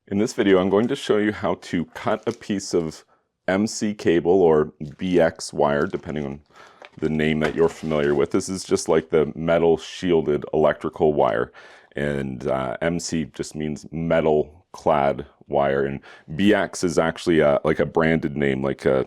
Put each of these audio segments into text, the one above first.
In this video, I'm going to show you how to cut a piece of MC cable or BX wire, depending on the name that you're familiar with. This is just like the metal shielded electrical wire, and MC just means metal clad wire, and BX is actually like a branded name, like a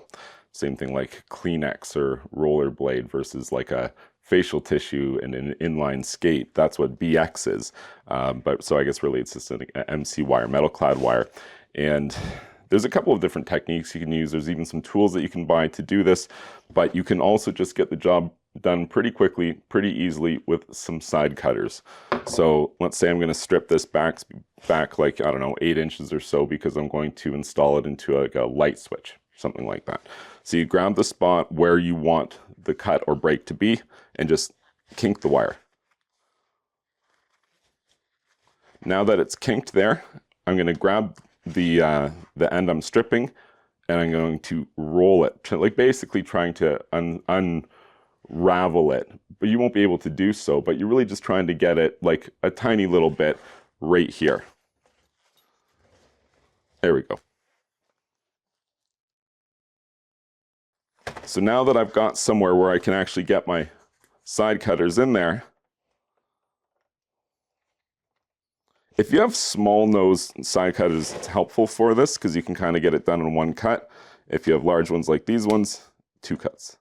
same thing like Kleenex or rollerblade versus like a facial tissue and an inline skate. That's what BX is. But so I guess really it's just an MC wire, metal clad wire. And there's a couple of different techniques you can use. There's even some tools that you can buy to do this, but you can also just get the job done pretty quickly, pretty easily with some side cutters. So let's say I'm going to strip this back like, I don't know, 8 inches or so, because I'm going to install it into like a light switch, something like that. So you grab the spot where you want the cut or break to be and just kink the wire. Now that it's kinked there, I'm going to grab the end I'm stripping, and I'm going to roll it, like basically trying to unravel it. But you won't be able to do so, but you're really just trying to get it like a tiny little bit right here. There we go. So now that I've got somewhere where I can actually get my side cutters in there, if you have small nose side cutters, it's helpful for this because you can kind of get it done in one cut. If you have large ones like these ones, 2 cuts.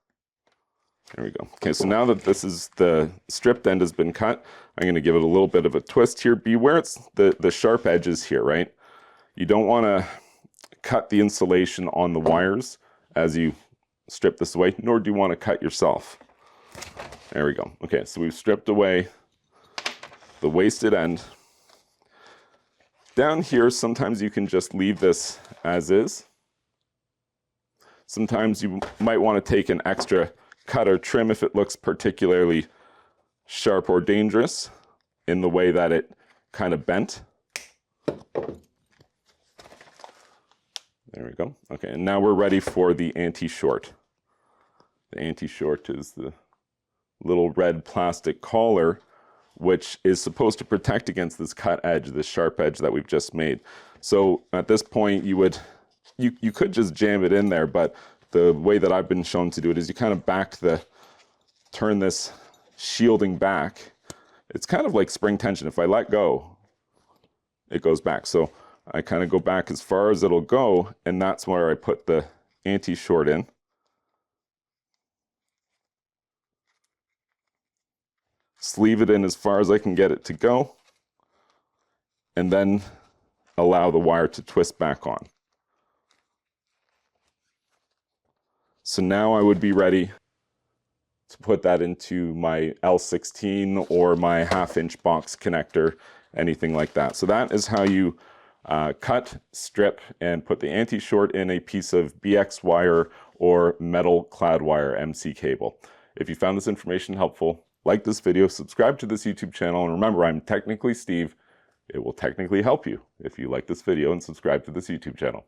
There we go. Okay, so now that this is the stripped end has been cut, I'm going to give it a little bit of a twist here. Beware it's the sharp edges here, right? You don't want to cut the insulation on the wires as you strip this away, nor do you want to cut yourself. There we go. Okay, so we've stripped away the wasted end. Down here, sometimes you can just leave this as is. Sometimes you might want to take an extra cut or trim if it looks particularly sharp or dangerous in the way that it kind of bent. There we go. Okay, and now we're ready for the anti-short. The anti-short is the little red plastic collar, which is supposed to protect against this cut edge, this sharp edge that we've just made. So at this point, you could just jam it in there, but the way that I've been shown to do it is you kind of turn this shielding back. It's kind of like spring tension. If I let go, it goes back. So I kind of go back as far as it'll go, and that's where I put the anti-short in. Sleeve it in as far as I can get it to go, and then allow the wire to twist back on. So now I would be ready to put that into my L16 or my 1/2-inch box connector, anything like that. So that is how you cut, strip, and put the anti-short in a piece of BX wire or metal clad wire MC cable. If you found this information helpful, like this video, subscribe to this YouTube channel, and remember, I'm technically Steve. It will technically help you if you like this video and subscribe to this YouTube channel.